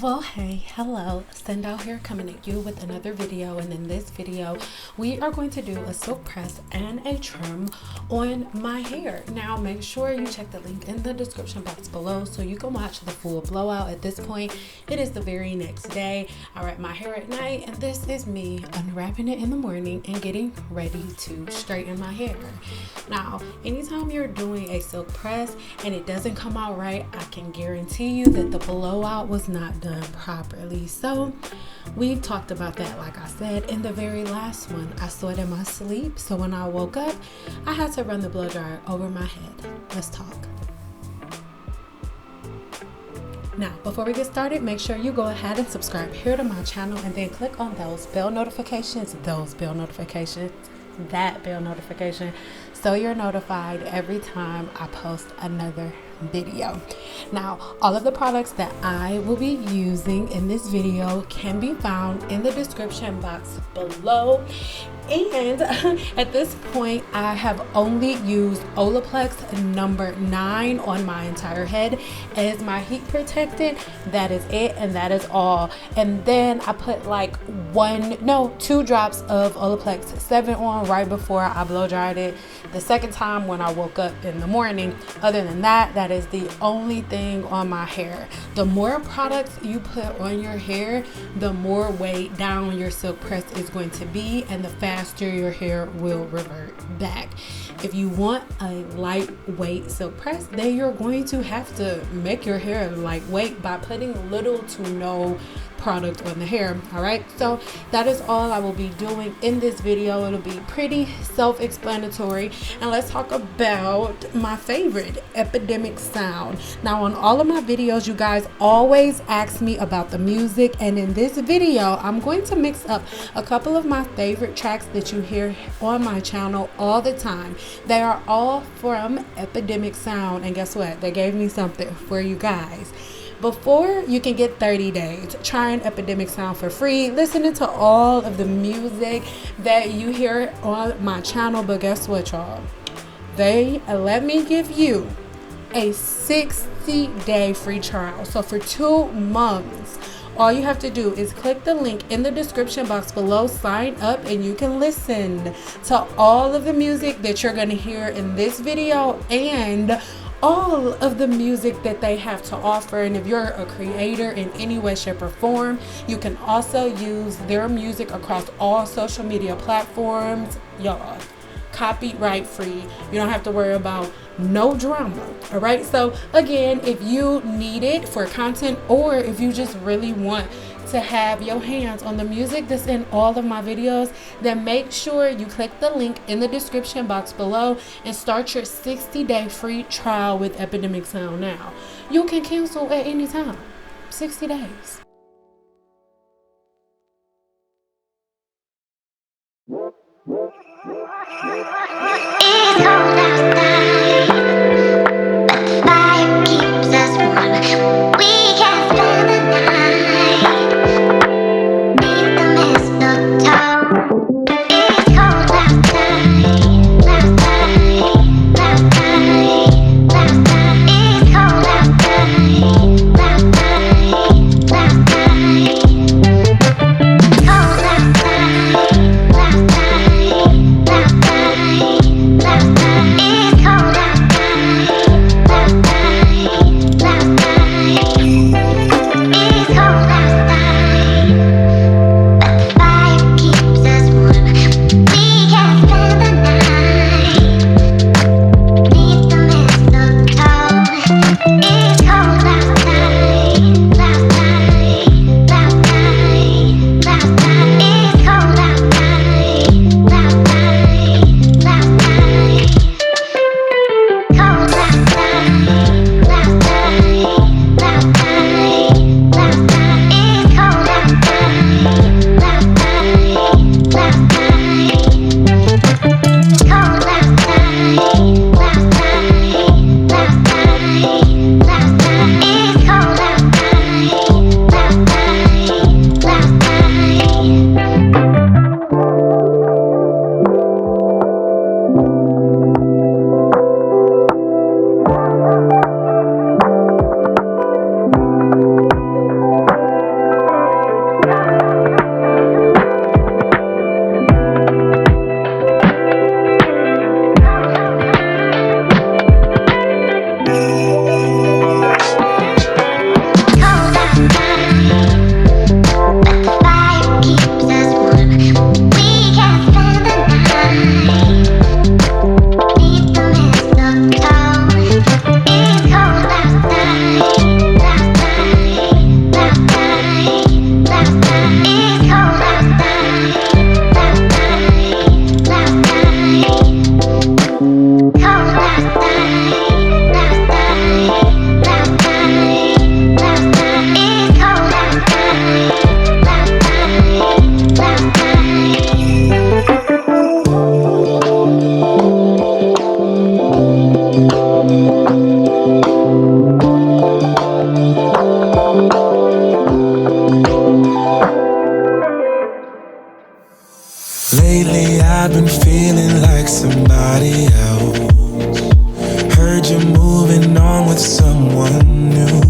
Well, hey, hello, Cyn Doll here, coming at you with another video. And in this video we are going to do a silk press and a trim on my hair. Now make sure you check the link in the description box below so you can watch the full blowout. At this point it is the very next day. I wrap my hair at night, and this is me unwrapping it in the morning and getting ready to straighten my hair. Now anytime you're doing a silk press and it doesn't come out right, I can guarantee you that the blowout was not done properly. So we've talked about that. Like I said in the very last one, I saw it in my sleep, so when I woke up I had to run the blow dryer over my head. Let's talk. Now, before we get started, make sure you go ahead and subscribe here to my channel, and then click on that bell notification, so you're notified every time I post another video. Now, all of the products that I will be using in this video can be found in the description box below. And at this point I have only used Olaplex number 9 on my entire head as my heat protectant. That is it, and that is all. And then I put like 2 drops of Olaplex 7 on right before I blow dried it the second time when I woke up in the morning. Other than that, that is the only thing on my hair. The more products you put on your hair, the more weight down your silk press is going to be, and the faster your hair will revert back. If you want a lightweight silk press, then you're going to have to make your hair lightweight by putting little to no product on the hair. All right, so that is all I will be doing in this video. It'll be pretty self-explanatory, and let's talk about my favorite epidemic sound. Now, on all of my videos you guys always ask me about the music, and in this video I'm going to mix up a couple of my favorite tracks that you hear on my channel all the time. They are all from Epidemic Sound, and guess what, they gave me something for you guys. Before you can get 30 days trying Epidemic Sound for free, listening to all of the music that you hear on my channel. But guess what, y'all? They let me give you a 60-day free trial. So for 2 months, all you have to do is click the link in the description box below, sign up, and you can listen to all of the music that you're going to hear in this video and all of the music that they have to offer. And if you're a creator in any way, shape, or form, you can also use their music across all social media platforms, y'all. Copyright free. You don't have to worry about no drama. All right, so again, if you need it for content, or if you just really want to have your hands on the music that's in all of my videos, then make sure you click the link in the description box below and start your 60-day free trial with Epidemic Sound now. You can cancel at any time. 60 days. It's cold outside, but the fire keeps us warm. We can spend the night beneath the mistletoe. It's cold outside, outside, outside, outside. It's cold outside, outside, outside. Cold outside, outside, outside. It's cold. I've been feeling like somebody else. Heard you're moving on with someone new.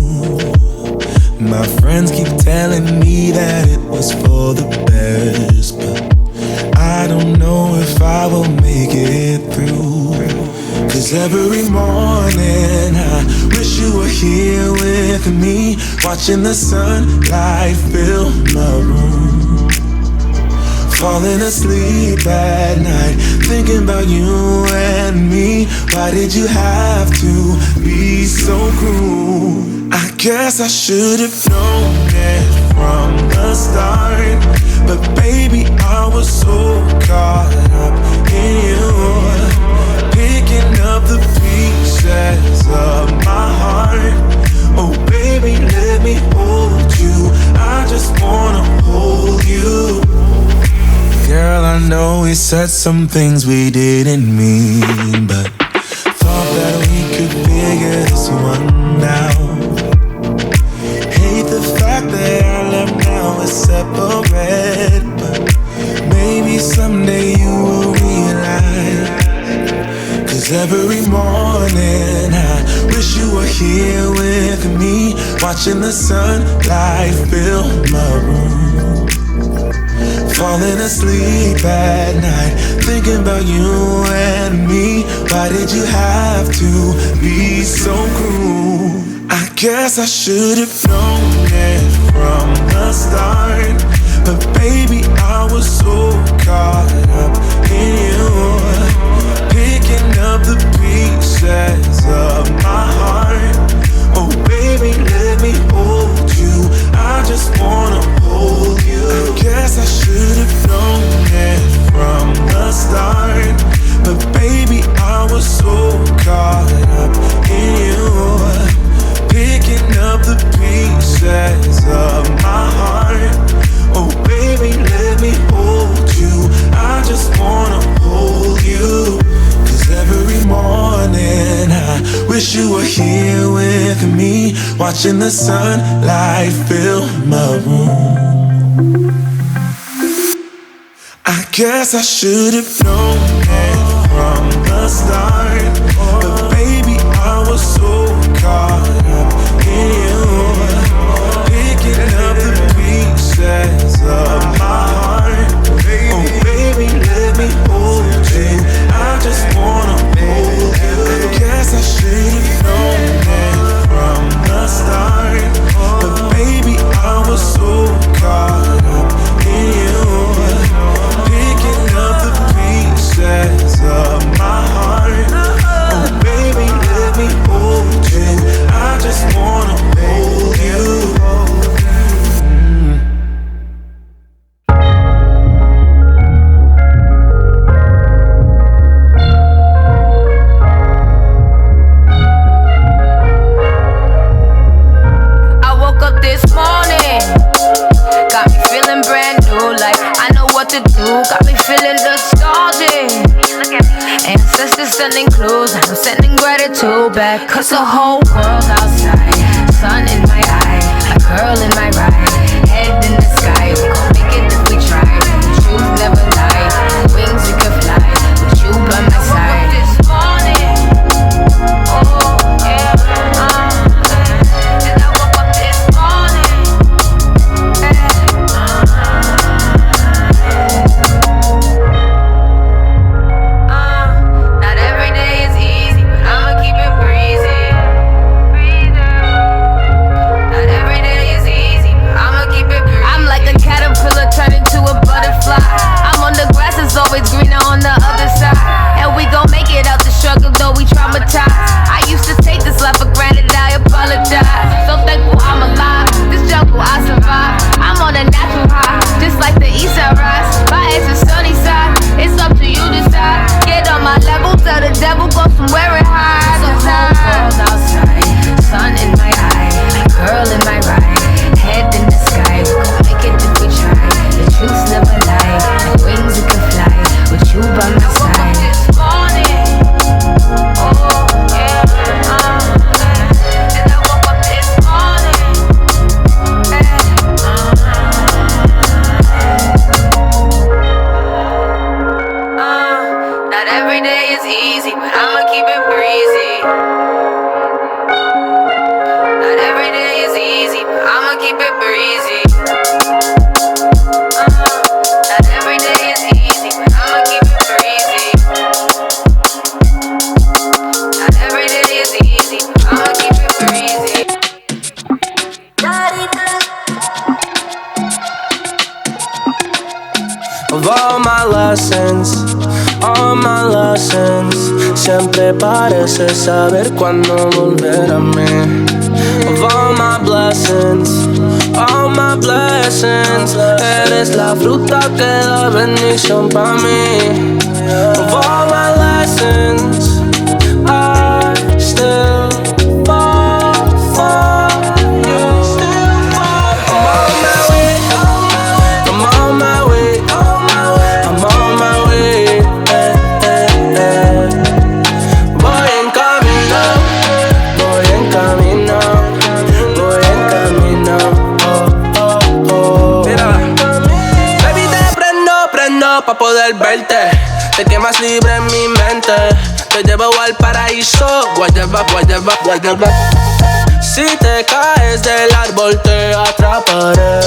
My friends keep telling me that it was for the best, but I don't know if I will make it through. Cause every morning I wish you were here with me, watching the sunlight fill my room. Falling asleep at night, thinking about you and me. Why did you have to be so cruel? I guess I should have known it from the start, but baby, I was so caught up in you, picking up the pieces of my heart. Oh baby, let me hold you, I just wanna hold you. Girl, I know we said some things we didn't mean, but thought that we could figure this one out. Hate the fact that our love now is separate, but maybe someday you will realize. Cause every morning I wish you were here with me, watching the sunlight fill my room. Falling asleep at night, thinking about you and me. Why did you have to be so cruel? I guess I should have known it from the start, but baby, I was so caught up in you, picking up the pieces of my heart. Oh baby, let me hold you, I just wanna hold you. I guess I should have known it from the start, but baby, I was so caught up in you, picking up the pieces of my heart. Oh baby, let me hold you, I just wanna hold you. Cause every morning I wish you were here with me, watching the sunlight fill my room. I guess I should have known it from the start, but baby, I was so caught up in you, picking up the pieces of my heart. Oh baby, let me hold you, I just wanna hold you. I guess I should have known it from the start, but baby, I was so caught up in you, picking up the pieces of my heart. Oh baby, let me hold you, I just wanna hold you. I woke up this morning, got me feeling brand new, like I know what to do. Got me feeling nostalgic. Ancestors sending clues, I'm sending gratitude back. Cause the whole world's outside, sun in my eye, a girl in my ride, head in the sky. We gon' make it if we try. The truth never lies, wings we can fly, with you by my side. This morning, oh yeah, and I woke up this morning, not every day is easy, but I'ma keep it breezy. Not every day is easy, but all my lessons, siempre parece saber cuándo volver a mí. Of all my blessings, eres la fruta que da bendición pa' mí. Of all my lessons, I still fall for you. I'm on my way, I'm on my way, I'm on my way, Voy en camino, voy en camino, voy en camino, Mira, baby, te prendo pa' poder verte. Te quemas libre en mi mente. Te llevo al paraíso, guayaba. Si te caes del árbol te atraparé.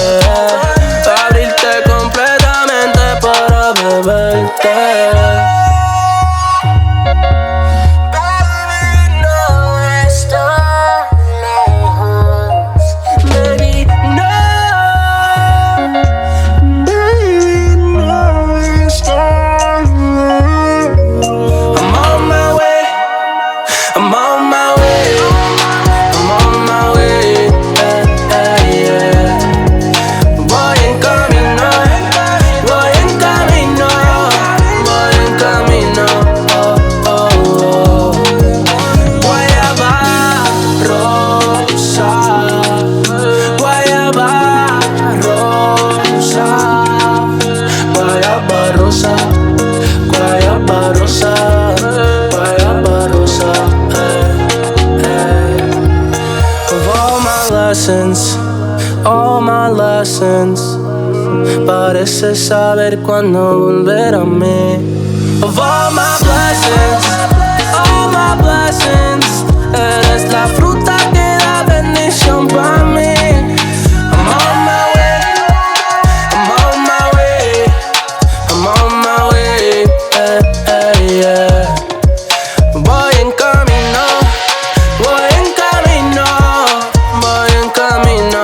Abrirte completamente para beberte. All my lessons, parece saber cuándo volver a mí. Of all my blessings, eres la fruta que da bendición pa' mí. I'm on my way, I'm on my way, I'm on my way, yeah. Voy en camino, voy en camino, voy en camino.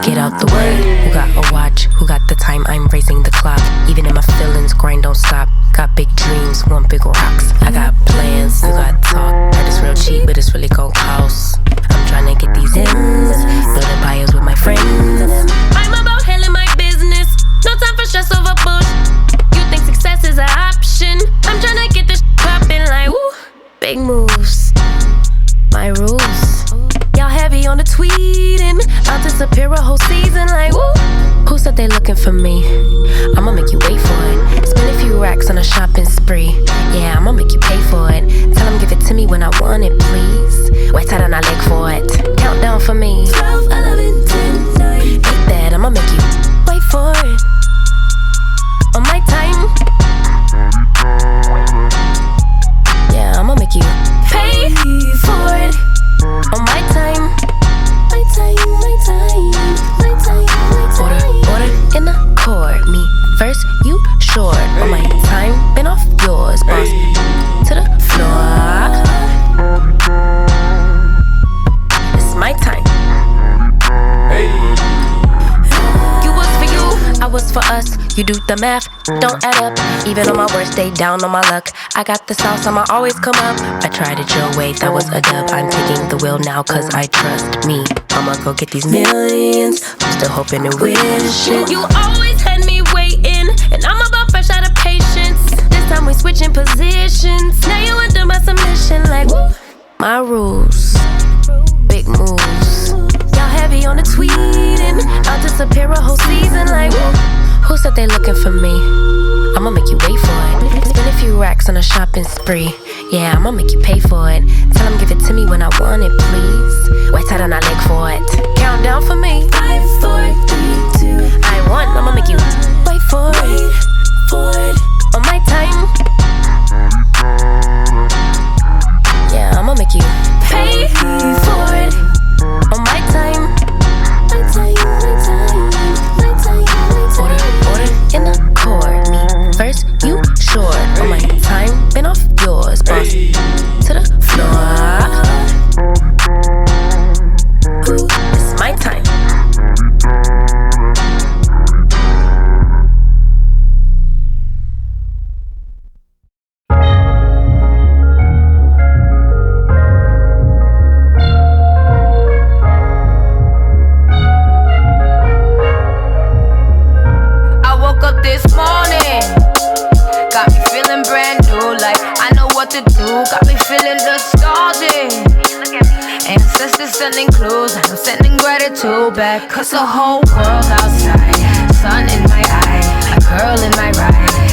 Get out the way. Who got a watch? Who got the time? I'm racing the clock. Even in my feelings, grind don't stop. Got big dreams, want big rocks. I got plans, you got talk. Heard it's real cheap, but it's really gon' cost. I'm tryna get these ends, building empires with my friends. I'm about handling my business. No time for stress over bush. You think success is an option? I'm tryna get this poppin' like woo. Big moves, my rules. Y'all heavy on the tweeting. I'll disappear a whole season like woo. Who said they looking for me? I'ma make you wait for it. Spend a few racks on a shopping spree. Yeah, I'ma make you pay for it. Tell them give it to me when I want it, please. Wait till I leg for it. Countdown for me. 12, 11, 10, 9. Hate that, I'ma make you wait for it. On my time. Yeah, I'ma make you pay for it. On my time. My time, my time, my time, my time. Order in the court. Me first, you short. On my time, been off yours, boss. To the floor. It's my time. You was for you, I was for us. You do the math, don't add up. Even on my worst day, down on my luck. I got the sauce, I'ma always come up. I tried it your way, that was a dub. I'm taking the wheel now, cause I trust me. I'ma go get these millions. I'm still hoping and wishing. You always had me waiting, and I'm about fresh out of patience. This time we switching positions. Now you under my submission, like woo. My rules, big moves. Y'all heavy on the tweeting. I'll disappear a whole season, like woo. Who said they looking for me? I'ma make you wait for it. Spend a few racks on a shopping spree. Yeah, I'ma make you pay for it. Tell them give it to me when I want it, please. Wait till I leg for it. Count down for me. 5, 4, 3, 2. I want, I'ma make you wait for it. On my time. Yeah, I'ma make you pay for it. On my time. Order in the court. Me first, you short. On my time, been off yours. Boss to the floor. Ooh, it's my time. To do, got me feeling nostalgic. Ancestors sending clues, I'm sending gratitude back. Cause the whole world's outside, sun in my eye, a girl in my ride.